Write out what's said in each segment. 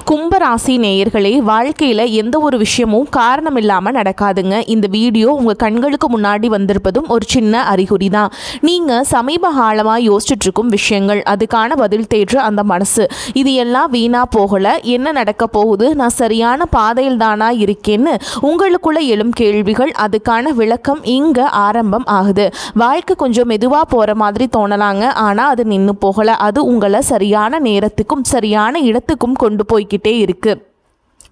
கும்பராசி நேயர்களே, வாழ்க்கையில் எந்த ஒரு விஷயமும் காரணம் இல்லாமல் நடக்காதுங்க. இந்த வீடியோ உங்கள் கண்களுக்கு முன்னாடி வந்திருப்பதும் ஒரு சின்ன அறிகுறி தான். நீங்கள் சமீப காலமாக யோசிச்சுட்டு இருக்கும் விஷயங்கள், அதுக்கான பதில் தேடுற அந்த மனசு, இது எல்லாம் வீணாக போகலை. என்ன நடக்க போகுது, நான் சரியான பாதையில் தானா இருக்கேன்னு உங்களுக்குள்ள எழும் கேள்விகள், அதுக்கான விளக்கம் இங்கே ஆரம்பம் ஆகுது. வாழ்க்கை கொஞ்சம் மெதுவாக போகிற மாதிரி தோணலாங்க, ஆனால் அது நின்று போகலை. அது உங்களை சரியான நேரத்துக்கும் சரியான இடத்துக்கும் கொண்டு போய்கிட்டே இருக்கு.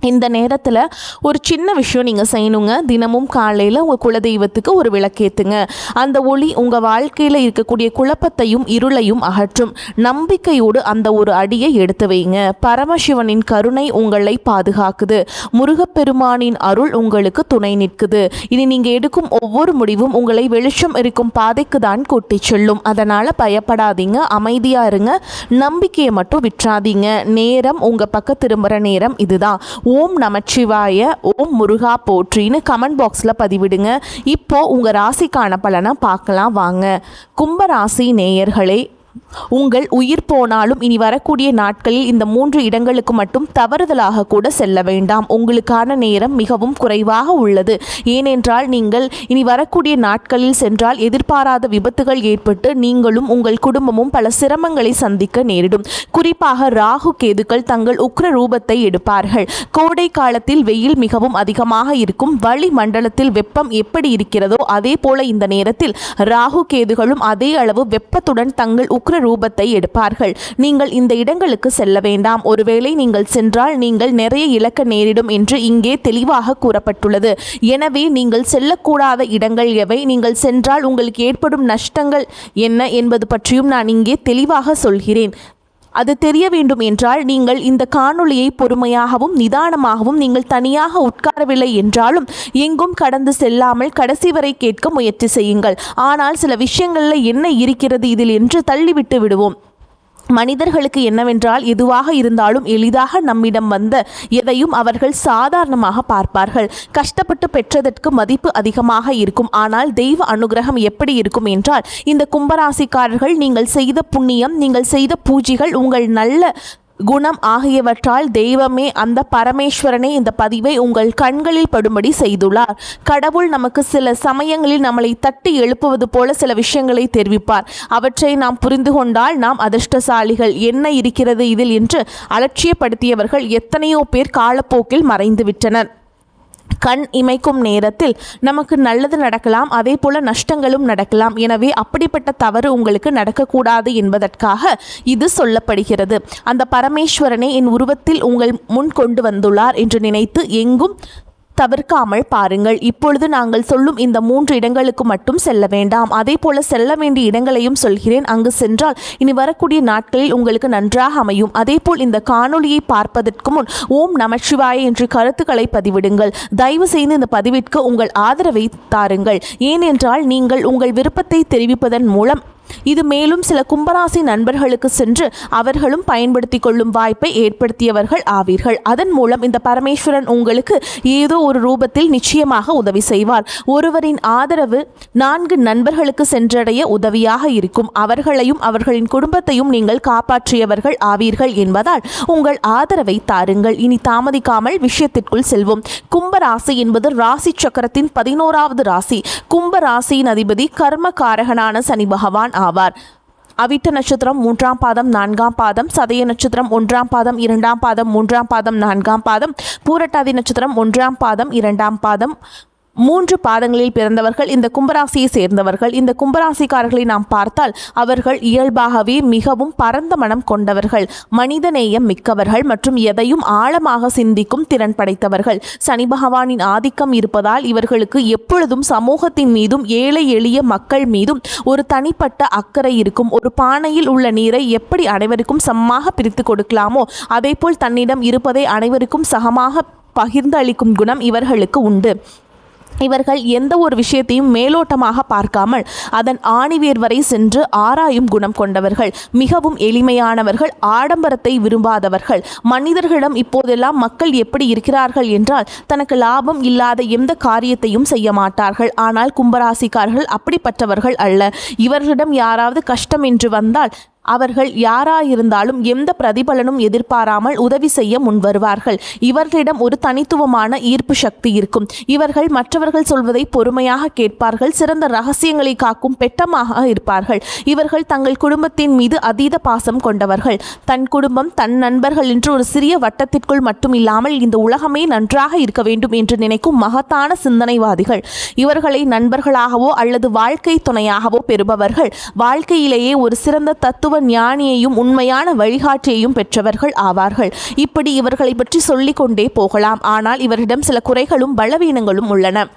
இந்த நேரத்தில் ஒரு சின்ன விஷயம் நீங்கள் செய்யணுங்க. தினமும் காலையில் உங்கள் குலதெய்வத்துக்கு ஒரு விளக்கேற்றுங்க. அந்த ஒளி உங்கள் வாழ்க்கையில் இருக்கக்கூடிய குழப்பத்தையும் இருளையும் அகற்றும். நம்பிக்கையோடு அந்த ஒரு அடியை எடுத்து வைங்க. பரமசிவனின் கருணை உங்களை பாதுகாக்குது. முருகப்பெருமானின் அருள் உங்களுக்கு துணை நிற்குது. இனி நீங்கள் எடுக்கும் ஒவ்வொரு முடிவும் உங்களை வெளிச்சம் இருக்கும் பாதைக்கு தான் கூட்டி செல்லும். அதனால் பயப்படாதீங்க, அமைதியாக இருங்க. நம்பிக்கையை மட்டும் விட்டுறாதீங்க. நேரம் உங்கள் பக்கம் திரும்புகிற நேரம் இதுதான். ஓம் நமச்சிவாய, ஓம் முருகா போற்றின்னு கமெண்ட் பாக்ஸில் பதிவிடுங்க. இப்போது உங்கள் ராசிக்கான பலனை பார்க்கலாம் வாங்க. கும்பராசி நேயர்களே, உங்கள் உயிர் போனாலும் இனி வரக்கூடிய நாட்களில் இந்த 3 இடங்களுக்கு மட்டும் தவறுதலாக கூட செல்ல வேண்டாம். உங்களுக்கான நேரம் மிகவும் குறைவாக உள்ளது. ஏனென்றால் நீங்கள் இனி வரக்கூடிய நாட்களில் சென்றால் எதிர்பாராத விபத்துகள் ஏற்பட்டு நீங்களும் உங்கள் குடும்பமும் பல சிரமங்களை சந்திக்க நேரிடும். குறிப்பாக ராகு கேதுக்கள் தங்கள் உக்ர ரூபத்தை எடுப்பார்கள். கோடை காலத்தில் வெயில் மிகவும் அதிகமாக இருக்கும். வளி மண்டலத்தில் வெப்பம் எப்படி இருக்கிறதோ அதே போல இந்த நேரத்தில் ராகு கேதுகளும் அதே அளவு வெப்பத்துடன் தங்கள் உக்ர ரூபத்தை எடுப்பார்கள். நீங்கள் இந்த இடங்களுக்கு செல்ல வேண்டாம். ஒருவேளை நீங்கள் சென்றால் நீங்கள் நிறைய இழக்க நேரிடும் என்று இங்கே தெளிவாக கூறப்பட்டுள்ளது. எனவே நீங்கள் செல்லக்கூடாத இடங்கள் எவை, நீங்கள் சென்றால் உங்களுக்கு ஏற்படும் நஷ்டங்கள் என்ன என்பது பற்றியும் நான் இங்கே தெளிவாக சொல்கிறேன். அது தெரிய வேண்டும் என்றால் நீங்கள் இந்த காணொளியை பொறுமையாகவும் நிதானமாகவும், நீங்கள் தனியாக உட்காரவில்லை என்றாலும் எங்கும் கடந்து செல்லாமல் கடைசி வரை கேட்க முயற்சி செய்யுங்கள். ஆனால் சில விஷயங்களில் என்ன இருக்கிறது இதில் என்று தள்ளிவிட்டு விடுவோம். மனிதர்களுக்கு என்னவென்றால் எதுவாக இருந்தாலும் எளிதாக நம்மிடம் வந்த எதையும் அவர்கள் சாதாரணமாக பார்ப்பார்கள். கஷ்டப்பட்டு பெற்றதற்கு மதிப்பு அதிகமாக இருக்கும். ஆனால் தெய்வ அனுகிரகம் எப்படி இருக்கும் என்றால், இந்த கும்பராசிக்காரர்கள் நீங்கள் செய்த புண்ணியம், நீங்கள் செய்த பூஜைகள், உங்கள் நல்ல குணம் ஆகியவற்றால் தெய்வமே, அந்த பரமேஸ்வரனே இந்த பதிவை உங்கள் கண்களில் படும்படி செய்துள்ளார். கடவுள் நமக்கு சில சமயங்களில் நம்மளை தட்டி எழுப்புவது போல சில விஷயங்களை தெரிவிப்பார். அவற்றை நாம் புரிந்து கொண்டால் நாம் அதிர்ஷ்டசாலிகள். என்ன இருக்கிறது இதில் என்று அலட்சியப்படுத்தியவர்கள் எத்தனையோ பேர் காலப்போக்கில் மறைந்து விட்டனர். கண் இமைக்கும் நேரத்தில் நமக்கு நல்லது நடக்கலாம், அதே போல நஷ்டங்களும் நடக்கலாம். எனவே அப்படிப்பட்ட தவறு உங்களுக்கு நடக்கக்கூடாது என்பதற்காக இது சொல்லப்படுகிறது. அந்த பரமேஸ்வரனை என் உருவத்தில் உங்கள் முன் கொண்டு வந்துள்ளார் என்று நினைத்து எங்கும் தவிர்க்காமல் பாருங்கள். இப்பொழுது நாங்கள் சொல்லும் இந்த 3 இடங்களுக்கு மட்டும் செல்ல வேண்டாம். அதே போல செல்ல வேண்டிய இடங்களையும் சொல்கிறேன். அங்கு சென்றால் இனி வரக்கூடிய நாட்களில் உங்களுக்கு நன்றாக அமையும். அதே போல் இந்த காணொளியை பார்ப்பதற்கு முன் ஓம் நமச்சிவாய என்று கருத்துக்களை பதிவிடுங்கள். தயவு செய்து இந்த பதிவிற்கு உங்கள் ஆதரவை தாருங்கள். ஏனென்றால் நீங்கள் உங்கள் விருப்பத்தை தெரிவிப்பதன் மூலம் இது மேலும் சில கும்பராசி நண்பர்களுக்கு சென்று அவர்களும் பயன்படுத்தி கொள்ளும் வாய்ப்பை ஏற்படுத்தியவர்கள் ஆவீர்கள். அதன் மூலம் இந்த பரமேஸ்வரன் உங்களுக்கு ஏதோ ஒரு ரூபத்தில் நிச்சயமாக உதவி செய்வார். ஒருவரின் ஆதரவு 4 நண்பர்களுக்கு சென்றடைய உதவியாக இருக்கும். அவர்களையும் அவர்களின் குடும்பத்தையும் நீங்கள் காப்பாற்றியவர்கள் ஆவீர்கள் என்பதால் உங்கள் ஆதரவை தாருங்கள். இனி தாமதிக்காமல் விஷயத்திற்குள் செல்வோம். கும்பராசி என்பது ராசி சக்கரத்தின் 11வது ராசி. கும்பராசியின் அதிபதி கர்மகாரகனான சனி பகவான் ஆவார். அவிட்ட நட்சத்திரம் 3ஆம் பாதம் 4ஆம் பாதம், சதய நட்சத்திரம் 1ஆம் பாதம் 2ஆம் பாதம் 3ஆம் பாதம் 4ஆம் பாதம், பூரட்டாதி நட்சத்திரம் 1ஆம் பாதம் 2ஆம் பாதம், 3 பாதங்களில் பிறந்தவர்கள் இந்த கும்பராசியை சேர்ந்தவர்கள். இந்த கும்பராசிக்காரர்களை நாம் பார்த்தால் அவர்கள் இயல்பாகவே மிகவும் பரந்த மனம் கொண்டவர்கள், மனிதநேயம் மிக்கவர்கள் மற்றும் எதையும் ஆழமாக சிந்திக்கும் திறன் படைத்தவர்கள். சனி பகவானின் ஆதிக்கம் இருப்பதால் இவர்களுக்கு எப்பொழுதும் சமூகத்தின் மீதும் ஏழை எளிய மக்கள் மீதும் ஒரு தனிப்பட்ட அக்கறை இருக்கும். ஒரு பானையில் உள்ள நீரை எப்படி அனைவருக்கும் சமமாக பிரித்து கொடுக்கலாமோ அதேபோல் தன்னிடம் இருப்பதை அனைவருக்கும் சமமாக பகிர்ந்து அளிக்கும் குணம் இவர்களுக்கு உண்டு. இவர்கள் எந்த ஒரு விஷயத்தையும் மேலோட்டமாக பார்க்காமல் அதன் ஆணிவேர் வரை சென்று ஆராயும் குணம் கொண்டவர்கள். மிகவும் எளிமையானவர்கள், ஆடம்பரத்தை விரும்பாதவர்கள். மனிதர்களிடம் இப்போதெல்லாம் மக்கள் எப்படி இருக்கிறார்கள் என்றால் தனக்கு லாபம் இல்லாத எந்த காரியத்தையும் செய்ய மாட்டார்கள். ஆனால் கும்பராசிக்காரர்கள் அப்படிப்பட்டவர்கள் அல்ல. இவர்களிடம் யாராவது கஷ்டம் என்று வந்தால் அவர்கள் யாராயிருந்தாலும் எந்த பிரதிபலனும் எதிர்பாராமல் உதவி செய்ய முன்வருவார்கள். இவர்களிடம் ஒரு தனித்துவமான ஈர்ப்பு சக்தி இருக்கும். இவர்கள் மற்றவர்கள் சொல்வதை பொறுமையாக கேட்பார்கள். சிறந்த ரகசியங்களை காக்கும் பெட்டமாக இருப்பார்கள். இவர்கள் தங்கள் குடும்பத்தின் மீது அதீத பாசம் கொண்டவர்கள். தன் குடும்பம், தன் நண்பர்கள் என்று ஒரு சிறிய வட்டத்திற்குள் மட்டும் இல்லாமல் இந்த உலகமே நன்றாக இருக்க வேண்டும் என்று நினைக்கும் மகத்தான சிந்தனைவாதிகள். இவர்களை நண்பர்களாகவோ அல்லது வாழ்க்கை துணையாகவோ பெறுபவர்கள் வாழ்க்கையிலேயே ஒரு சிறந்த தத்துவ ஞானியையும் உண்மையான வழிகாட்டியையும் பெற்றவர்கள் ஆவார்கள். இப்படி இவர்களை பற்றி சொல்லிக்கொண்டே போகலாம். ஆனால் இவரிடம் சில குறைகளும் பலவீனங்களும் உள்ளன.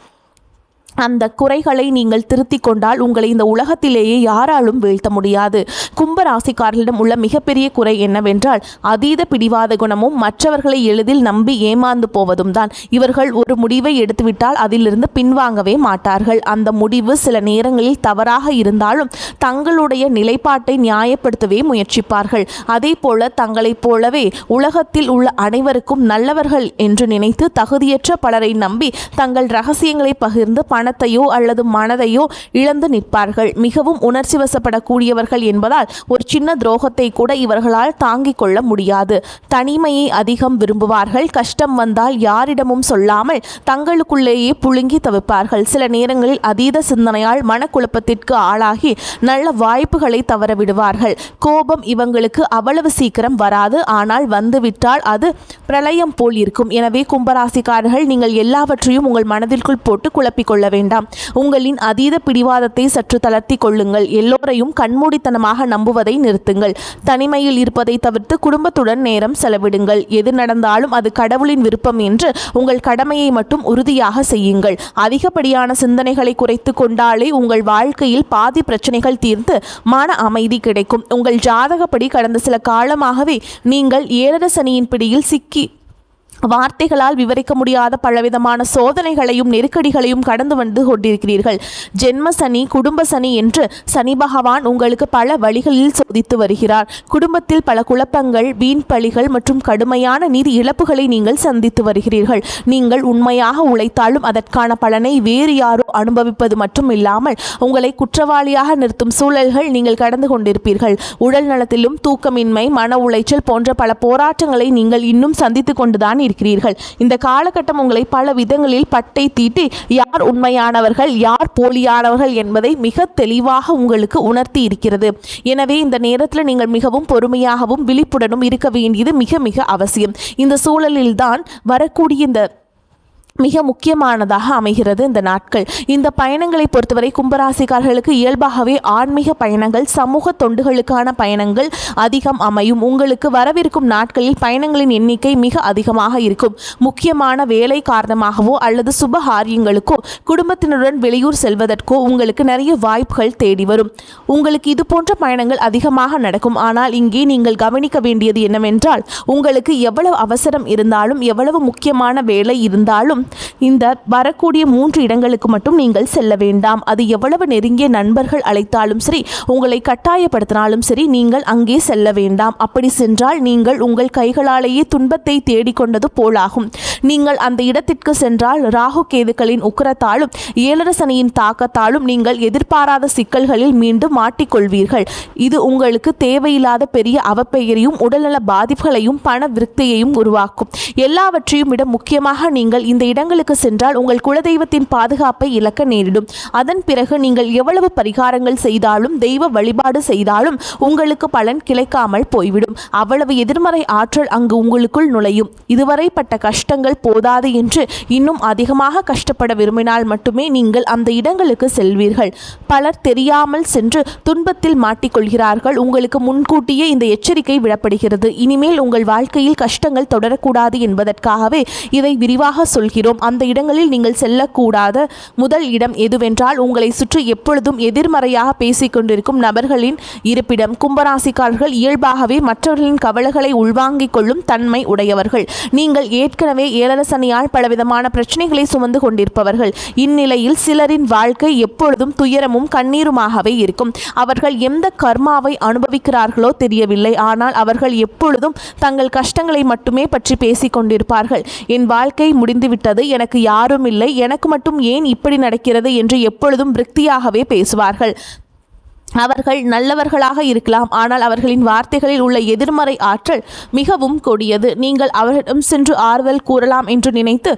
அந்த குறைகளை நீங்கள் திருத்திக் கொண்டால் உங்களை இந்த உலகத்திலேயே யாராலும் வீழ்த்த முடியாது. கும்பராசிக்காரர்களிடம் உள்ள மிகப்பெரிய குறை என்னவென்றால் அதீத பிடிவாத குணமும் மற்றவர்களை எளிதில் நம்பி ஏமாந்து போவதும் தான். இவர்கள் ஒரு முடிவை எடுத்துவிட்டால் அதிலிருந்து பின்வாங்கவே மாட்டார்கள். அந்த முடிவு சில நேரங்களில் தவறாக இருந்தாலும் தங்களுடைய நிலைப்பாட்டை நியாயப்படுத்தவே முயற்சிப்பார்கள். அதே போல தங்களைப் போலவே உலகத்தில் உள்ள அனைவருக்கும் நல்லவர்கள் என்று நினைத்து தகுதியற்ற பலரை நம்பி தங்கள் ரகசியங்களை பகிர்ந்து பணத்தையோ அல்லது மனதையோ இழந்து நிற்பார்கள். மிகவும் உணர்ச்சி வசப்படக்கூடியவர்கள் என்பதால் ஒரு சின்ன துரோகத்தை கூட இவர்களால் தாங்கிக் கொள்ள முடியாது. தனிமையை அதிகம் விரும்புவார்கள். கஷ்டம் வந்தால் யாரிடமும் சொல்லாமல் தங்களுக்குள்ளேயே புழுங்கி தவிப்பார்கள். சில நேரங்களில் அதீத சிந்தனையால் மனக்குழப்பத்திற்கு ஆளாகி நல்ல வாய்ப்புகளை தவறவிடுவார்கள். கோபம் இவங்களுக்கு அவ்வளவு சீக்கிரம் வராது. ஆனால் வந்துவிட்டால் அது பிரளயம் போல் இருக்கும். எனவே கும்பராசிக்காரர்கள், நீங்கள் எல்லாவற்றையும் உங்கள் மனதிற்குள் போட்டு குழப்பிக்கொள்ள வேண்டாம். உங்களின் அதீத பிடிவாதத்தை சற்று தளர்த்தி கொள்ளுங்கள். எல்லோரையும் கண்மூடித்தனமாக நம்புவதை நிறுத்துங்கள். தனிமையில் இருப்பதை தவிர்த்து குடும்பத்துடன் நேரம் செலவிடுங்கள். எது நடந்தாலும் அது கடவுளின் விருப்பம் என்று உங்கள் கடமையை மட்டும் உறுதியாக செய்யுங்கள். அதிகப்படியான சிந்தனைகளை குறைத்து கொண்டாலே உங்கள் வாழ்க்கையில் பாதி பிரச்சனைகள் தீர்ந்து மன அமைதி கிடைக்கும். உங்கள் ஜாதகப்படி கடந்த சில காலமாகவே நீங்கள் ஏழரை சனியின் பிடியில் சிக்கி வார்த்தைகளால் விவரிக்க முடியாத பலவிதமான சோதனைகளையும் நெருக்கடிகளையும் கடந்து வந்து கொண்டிருக்கிறீர்கள். ஜென்ம சனி, குடும்ப சனி என்று சனி பகவான் உங்களுக்கு பல வழிகளில் சோதித்து வருகிறார். குடும்பத்தில் பல குழப்பங்கள், வீண் பழிகள் மற்றும் கடுமையான நிதி இழப்புகளை நீங்கள் சந்தித்து வருகிறீர்கள். நீங்கள் உண்மையாக உழைத்தாலும் அதற்கான பலனை வேறு யாரோ அனுபவிப்பது மட்டும் இல்லாமல் உங்களை குற்றவாளியாக நிறுத்தும் சூழல்கள் நீங்கள் கடந்து கொண்டிருப்பீர்கள். உடல் நலத்திலும் தூக்கமின்மை, மன உளைச்சல் போன்ற பல போராட்டங்களை நீங்கள் இன்னும் சந்தித்து கொண்டுதான் இருக்கிறீர்கள். இந்த காலகட்டம் உங்களை பல விதங்களில் பட்டை தீட்டி யார் உண்மையானவர்கள், யார் போலியானவர்கள் என்பதை மிக தெளிவாக உங்களுக்கு உணர்த்தி இருக்கிறது. எனவே இந்த நேரத்தில் நீங்கள் மிகவும் பொறுமையாகவும் விழிப்புடனும் இருக்க வேண்டியது மிக மிக அவசியம். இந்த சூழலில்தான் வரக்கூடிய இந்த மிக முக்கியமானதாக அமைகிறது இந்த நாட்கள். இந்த பயணங்களை பொறுத்தவரை கும்பராசிக்காரர்களுக்கு இயல்பாகவே ஆன்மீக பயணங்கள், சமூக தொண்டுகளுக்கான பயணங்கள் அதிகம் அமையும். உங்களுக்கு வரவிருக்கும் நாட்களில் பயணங்களின் எண்ணிக்கை மிக அதிகமாக இருக்கும். முக்கியமான வேலை காரணமாகவோ அல்லது சுபகாரியங்களுக்கோ குடும்பத்தினருடன் வெளியூர் செல்வதற்கோ உங்களுக்கு நிறைய வாய்ப்புகள் தேடி வரும். உங்களுக்கு இது போன்ற பயணங்கள் அதிகமாக நடக்கும். ஆனால் இங்கே நீங்கள் கவனிக்க வேண்டியது என்னவென்றால், உங்களுக்கு எவ்வளவு அவசரம் இருந்தாலும், எவ்வளவு முக்கியமான வேலை இருந்தாலும் இந்த வரக்கூடிய 3 இடங்களுக்கு மட்டும் நீங்கள் செல்ல வேண்டாம். அது எவ்வளவு நெருங்கிய நண்பர்கள் அழைத்தாலும் சரி, உங்களை கட்டாயப்படுத்தினாலும் சரி, நீங்கள் அங்கே செல்ல வேண்டாம். அப்படி சென்றால் நீங்கள் உங்கள் கைகளாலேயே துன்பத்தை தேடிக்கொண்டது போலாகும். நீங்கள் அந்த இடத்திற்கு சென்றால் ராகு கேதுக்களின் உக்கிரத்தாலும் ஏழரை சனியின் தாக்கத்தாலும் நீங்கள் எதிர்பாராத சிக்கல்களில் மீண்டும் மாட்டிக்கொள்வீர்கள். இது உங்களுக்கு தேவையில்லாத பெரிய அவப்பெயரையும் உடல்நல பாதிப்புகளையும் பண விருத்தியையும் உருவாக்கும். எல்லாவற்றையும் விட முக்கியமாக நீங்கள் இந்த இடங்களுக்கு சென்றால் உங்கள் குலதெய்வத்தின் பாதுகாப்பை இழக்க நேரிடும். அதன் பிறகு நீங்கள் எவ்வளவு பரிகாரங்கள் செய்தாலும், தெய்வ வழிபாடு செய்தாலும் உங்களுக்கு பலன் கிடைக்காமல் போய்விடும். அவ்வளவு எதிர்மறை ஆற்றல் அங்கு உங்களுக்குள் நுழையும். இதுவரை பட்ட கஷ்டங்கள் போதாது என்று இன்னும் அதிகமாக கஷ்டப்பட விரும்பினால் மட்டுமே நீங்கள் அந்த இடங்களுக்கு செல்வீர்கள். பலர் தெரியாமல் சென்று துன்பத்தில் மாட்டிக்கொள்கிறார்கள். உங்களுக்கு முன்கூட்டியே இந்த எச்சரிக்கை விடப்படுகிறது. இனிமேல் உங்கள் வாழ்க்கையில் கஷ்டங்கள் தொடரக்கூடாது என்பதற்காகவே இதை விரிவாக சொல்கிறோம். அந்த இடங்களில் நீங்கள் செல்லக்கூடாத முதல் இடம் எதுவென்றால், உங்களை சுற்றி எப்பொழுதும் எதிர்மறையாக பேசிக்கொண்டிருக்கும் நபர்களின் இருப்பிடம். கும்பராசிக்காரர்கள் இயல்பாகவே மற்றவர்களின் கவலைகளை உள்வாங்கிக் கொள்ளும் தன்மை உடையவர்கள். நீங்கள் ஏற்கனவே ஏழரை சனியால் பலவிதமான பிரச்சனைகளை சுமந்து கொண்டிருப்பவர்கள். இந்நிலையில் சிலரின் வாழ்க்கை எப்பொழுதும் துயரமும் கண்ணீருமாகவே இருக்கும். அவர்கள் எந்த கர்மாவை அனுபவிக்கிறார்களோ தெரியவில்லை. ஆனால் அவர்கள் எப்பொழுதும் தங்கள் கஷ்டங்களை மட்டுமே பற்றி பேசிக் கொண்டிருப்பார்கள். என் வாழ்க்கை முடிந்துவிட்டது, எனக்கு யாரும் இல்லை, எனக்கு மட்டும் ஏன் இப்படி நடக்கிறது என்று எப்பொழுதும் விரக்தியாகவே பேசுவார்கள். அவர்கள் நல்லவர்களாக இருக்கலாம், ஆனால் அவர்களின் வார்த்தைகளில் உள்ள எதிர்மறை ஆற்றல் மிகவும் கொடியது. நீங்கள் அவர்களிடம் சென்று ஆறுதல் கூறலாம் என்று நினைத்து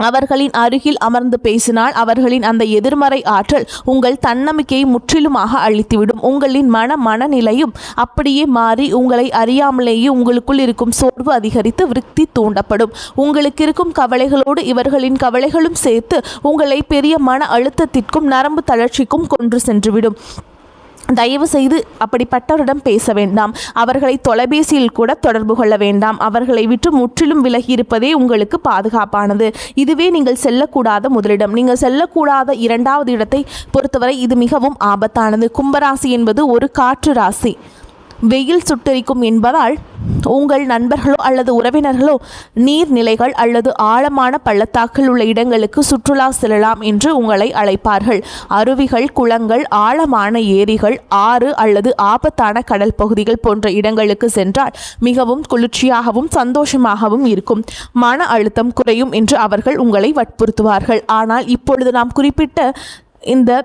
அவர்களின் அருகில் அமர்ந்து பேசினால் அவர்களின் அந்த எதிர்மறை ஆற்றல் உங்கள் தன்னம்பிக்கையை முற்றிலுமாக அழித்துவிடும். உங்களின் மனநிலையும் அப்படியே மாறி உங்களை அறியாமலேயே உங்களுக்குள் இருக்கும் சோர்வு அதிகரித்து விருத்தி தூண்டப்படும். உங்களுக்கு இருக்கும் கவலைகளோடு இவர்களின் கவலைகளும் சேர்த்து உங்களை பெரிய மன அழுத்தத்திற்கும் நரம்பு தளர்ச்சிக்கும் கொண்டு சென்றுவிடும். தயவு செய்து அப்படிப்பட்டவரிடம் பேச வேண்டாம். அவர்களை தொலைபேசியில் கூட தொடர்பு கொள்ள வேண்டாம். அவர்களை விட்டு முற்றிலும் விலகி இருப்பதே உங்களுக்கு பாதுகாப்பானது. இதுவே நீங்கள் செல்லக்கூடாத முதலிடம். நீங்கள் செல்லக்கூடாத இரண்டாவது இடத்தை பொறுத்தவரை இது மிகவும் ஆபத்தானது. கும்பராசி என்பது ஒரு காற்று ராசி. வெயில் சுட்டெரிக்கும் என்பதால் உங்கள் நண்பர்களோ அல்லது உறவினர்களோ நீர்நிலைகள் அல்லது ஆழமான பள்ளத்தாக்கில் உள்ள இடங்களுக்கு சுற்றுலா செல்லலாம் என்று உங்களை அழைப்பார்கள். அருவிகள், குளங்கள், ஆழமான ஏரிகள், ஆறு அல்லது ஆபத்தான கடல் பகுதிகள் போன்ற இடங்களுக்கு சென்றால் மிகவும் குளிர்ச்சியாகவும் சந்தோஷமாகவும் இருக்கும். மன அழுத்தம் குறையும் என்று அவர்கள் உங்களை வற்புறுத்துவார்கள். ஆனால் இப்பொழுது நாம் குறிப்பிட்ட இந்த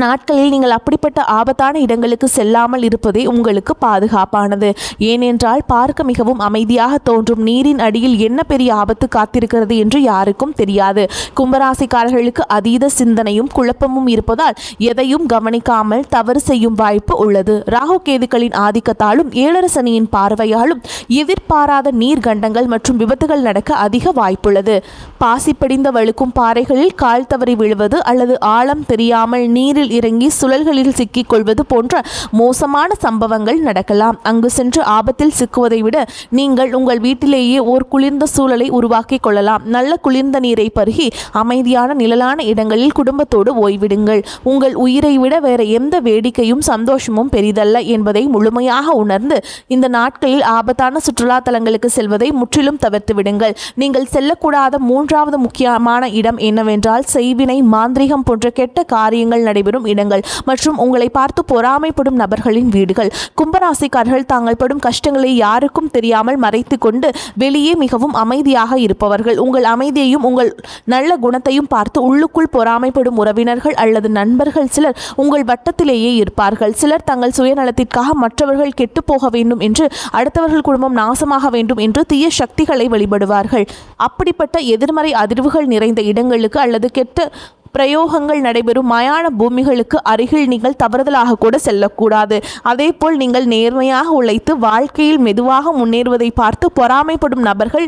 நாட்களில் நீங்கள் அப்படிப்பட்ட ஆபத்தான இடங்களுக்கு செல்லாமல் இருப்பதே உங்களுக்கு பாதுகாப்பானது. ஏனென்றால் பார்க்க மிகவும் அமைதியாக தோன்றும் நீரின் அடியில் என்ன பெரிய ஆபத்து காத்திருக்கிறது என்று யாருக்கும் தெரியாது. கும்பராசிக்காரர்களுக்கு அதீத சிந்தனையும் குழப்பமும் இருப்பதால் எதையும் கவனிக்காமல் தவறு செய்யும் வாய்ப்பு உள்ளது. ராகு கேதுக்களின் ஆதிக்கத்தாலும் ஏழரை சனியின் பார்வையாலும் எதிர்பாராத நீர்கண்டங்கள் மற்றும் விபத்துகள் நடக்க அதிக வாய்ப்புள்ளது. பாசி படிந்த வழுக்கும் பாறைகளில் கால் தவறி விழுவது அல்லது ஆழம் தெரியாமல் நீரில் இறங்கி சுழல்களில் சிக்கிக் கொள்வது போன்ற மோசமான சம்பவங்கள் நடக்கலாம். அங்கு சென்று ஆபத்தில் சிக்குவதை விட நீங்கள் உங்கள் வீட்டிலேயே ஓர் குளிர்ந்த சூழலை உருவாக்கி கொள்ளலாம். நல்ல குளிர்ந்த நீரை பருகி அமைதியான நிழலான இடங்களில் குடும்பத்தோடு ஓய்விடுங்கள். உங்கள் உயிரை விட வேற எந்த வேடிக்கையும் சந்தோஷமும் பெரிதல்ல என்பதை முழுமையாக உணர்ந்து இந்த நாட்களில் ஆபத்தான சுற்றுலா தலங்களுக்கு செல்வதை முற்றிலும் தவிர்த்து விடுங்கள். நீங்கள் செல்லக்கூடாத மூன்றாவது முக்கியமான இடம் என்னவென்றால் செய்வினை, மாந்திரிகம் போன்ற கெட்ட காரியங்கள் நடைபெறும் இடங்கள் மற்றும் உங்களை பார்த்து பொறாமைப்படும் நபர்களின் வீடுகள். கும்பராசிக்காரர்கள் தாங்கள் படும் கஷ்டங்களை யாருக்கும் தெரியாமல் மறைத்து கொண்டு வெளியே மிகவும் அமைதியாக இருப்பவர்கள். உங்கள் அமைதியையும் உங்கள் நல்ல குணத்தையும் பார்த்து உள்ளுக்குள் பொறாமைப்படும் உறவினர்கள் அல்லது நண்பர்கள் சிலர் உங்கள் வட்டத்திலேயே இருப்பார்கள். சிலர் தங்கள் சுயநலத்திற்காக மற்றவர்கள் கெட்டு போக வேண்டும் என்று, அடுத்தவர்கள் குடும்பம் நாசமாக வேண்டும் என்று தீய சக்திகளை வழிபடுவார்கள். அப்படிப்பட்ட எதிர்மறை அதிர்வுகள் நிறைந்த இடங்களுக்கு அல்லது கெட்ட பிரயோகங்கள் நடைபெறும் மயான பூமிகளுக்கு அருகில் நீங்கள் தவறுதலாக கூட செல்லக்கூடாது. அதேபோல் நீங்கள் நேர்மையாக உழைத்து வாழ்க்கையில் மெதுவாக முன்னேறுவதை பார்த்து பொறாமைப்படும் நபர்கள்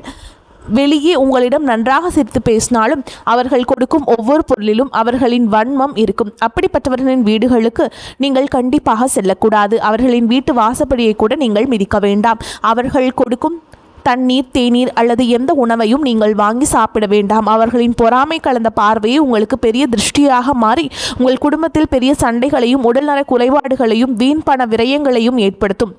வெளியே உங்களிடம் நன்றாக சிரித்து பேசினாலும் அவர்கள் கொடுக்கும் ஒவ்வொரு பொருளிலும் அவர்களின் வன்மம் இருக்கும். அப்படிப்பட்டவர்களின் வீடுகளுக்கு நீங்கள் கண்டிப்பாக செல்லக்கூடாது. அவர்களின் வீட்டு வாசப்படியை கூட நீங்கள் மிதிக்க வேண்டாம். அவர்கள் கொடுக்கும் தண்ணீர், தேநீர் அல்லது எந்த உணவையும் நீங்கள் வாங்கி சாப்பிட வேண்டாம். அவர்களின் பொறாமை கலந்த பார்வையை உங்களுக்கு பெரிய திருஷ்டியாக மாறி உங்கள் குடும்பத்தில் பெரிய சண்டைகளையும் உடல்நல குறைபாடுகளையும் வீண் பண விரயங்களையும் ஏற்படுத்தும்.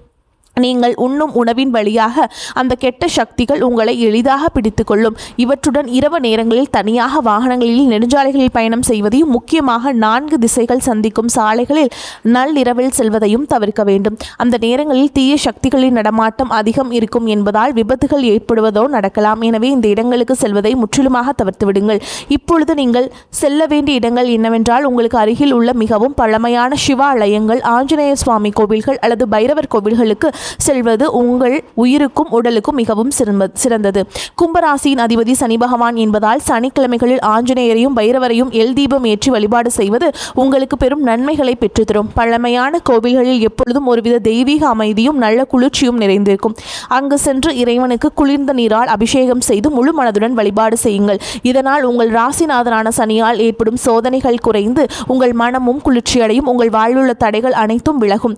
நீங்கள் உண்ணும் உணவின் வழியாக அந்த கெட்ட சக்திகள் உங்களை எளிதாக பிடித்து கொள்ளும். இவற்றுடன் இரவு நேரங்களில் தனியாக வாகனங்களில் நெடுஞ்சாலைகளில் பயணம் செய்வதையும், முக்கியமாக 4 திசைகள் சந்திக்கும் சாலைகளில் நள்ளிரவில் செல்வதையும் தவிர்க்க வேண்டும். அந்த நேரங்களில் தீய சக்திகளின் நடமாட்டம் அதிகம் இருக்கும் என்பதால் விபத்துகள் ஏற்படுவதோ நடக்கலாம். எனவே இந்த இடங்களுக்கு செல்வதை முற்றிலுமாக தவிர்த்து விடுங்கள். இப்பொழுது நீங்கள் செல்ல வேண்டிய இடங்கள் என்னவென்றால், உங்களுக்கு அருகில் உள்ள மிகவும் பழமையான சிவாலயங்கள், ஆஞ்சநேய சுவாமி கோவில்கள் அல்லது பைரவர் கோவில்களுக்கு செல்வது உங்கள் உயிருக்கும் உடலுக்கும் மிகவும் சிறந்தது. கும்பராசியின் அதிபதி சனி பகவான் என்பதால் சனிக்கிழமைகளில் ஆஞ்சநேயரையும் பைரவரையும் எல் தீபம் ஏற்றி வழிபாடு செய்வது உங்களுக்கு பெரும் நன்மைகளை பெற்றுத்தரும். பழமையான கோவில்களில் எப்பொழுதும் ஒருவித தெய்வீக அமைதியும் நல்ல குளிர்ச்சியும் நிறைந்திருக்கும். அங்கு சென்று இறைவனுக்கு குளிர்ந்த நீரால் அபிஷேகம் செய்து முழு மனதுடன் வழிபாடு செய்யுங்கள். இதனால் உங்கள் ராசிநாதனான சனியால் ஏற்படும் சோதனைகள் குறைந்து உங்கள் மனமும் குளிர்ச்சியடையும். உங்கள் வாழ்வுள்ள தடைகள் அனைத்தும் விலகும்.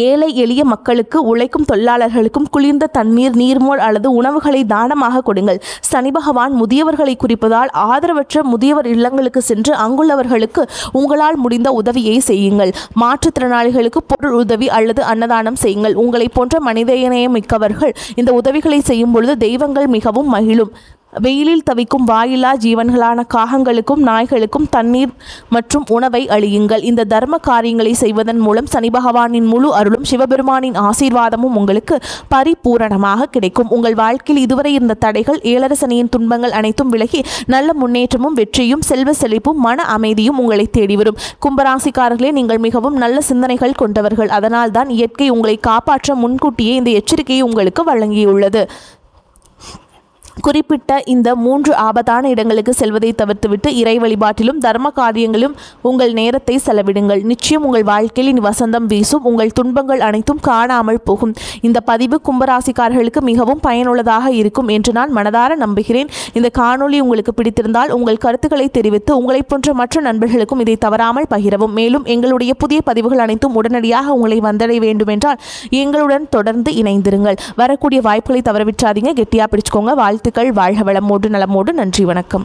ஏழை எளிய மக்களுக்கு, உழைக்கும் தொழிலாளர்களுக்கும் குளிர்ந்த தண்ணீர், நீர்மோர் அல்லது உணவுகளை தானமாக கொடுங்கள். சனி பகவான் முதியவர்களை குறிப்பதால் ஆதரவற்ற முதியவர் இல்லங்களுக்கு சென்று அங்குள்ளவர்களுக்கு உங்களால் முடிந்த உதவியை செய்யுங்கள். மாற்றுத்திறனாளிகளுக்கு பொருள் உதவி அல்லது அன்னதானம் செய்யுங்கள். உங்களை போன்ற மனிதநேயம் மிக்கவர்கள் இந்த உதவிகளை செய்யும் பொழுது தெய்வங்கள் மிகவும் மகிழும். வெயிலில் தவிக்கும் வாயிலா ஜீவன்களான காகங்களுக்கும் நாய்களுக்கும் தண்ணீர் மற்றும் உணவை அளியுங்கள். இந்த தர்ம காரியங்களை செய்வதன் மூலம் சனி பகவானின் முழு அருளும் சிவபெருமானின் ஆசீர்வாதமும் உங்களுக்கு பரிபூரணமாக கிடைக்கும். உங்கள் வாழ்க்கையில் இதுவரை இருந்த தடைகள், ஏழரை சனியின் துன்பங்கள் அனைத்தும் விலகி நல்ல முன்னேற்றமும் வெற்றியும் செல்வ செழிப்பும் மன அமைதியும் உங்களை தேடி வரும். கும்பராசிக்காரர்களே, நீங்கள் மிகவும் நல்ல சிந்தனைகள் கொண்டவர்கள். அதனால்தான் இயற்கை உங்களை காப்பாற்ற முன்கூட்டியே இந்த எச்சரிக்கையை உங்களுக்கு வழங்கியுள்ளது. குறிப்பிட்ட இந்த 3 ஆபத்தான இடங்களுக்கு செல்வதை தவிர்த்துவிட்டு இறை வழிபாட்டிலும் தர்ம காரியங்களும் உங்கள் நேரத்தை செலவிடுங்கள். நிச்சயம் உங்கள் வாழ்க்கையில் இனி வசந்தம் வீசும். உங்கள் துன்பங்கள் அனைத்தும் காணாமல் போகும். இந்த பதிவு கும்பராசிக்காரர்களுக்கு மிகவும் பயனுள்ளதாக இருக்கும் என்று நான் மனதார நம்புகிறேன். இந்த காணொளி உங்களுக்கு பிடித்திருந்தால் உங்கள் கருத்துக்களை தெரிவித்து உங்களை போன்ற மற்ற நண்பர்களுக்கும் இதை தவறாமல் பகிரவும். மேலும் எங்களுடைய புதிய பதிவுகள் அனைத்தும் உடனடியாக உங்களை வந்தடைய வேண்டுமென்றால் எங்களுடன் தொடர்ந்து இணைந்திருங்கள். வரக்கூடிய வாய்ப்புகளை தவறவிட்டாதீங்க. கெட்டியா பிடிச்சுக்கோங்க. வாழ்த்துக்கள். வாழ்க வளமோடு நலமோடு. நன்றி, வணக்கம்.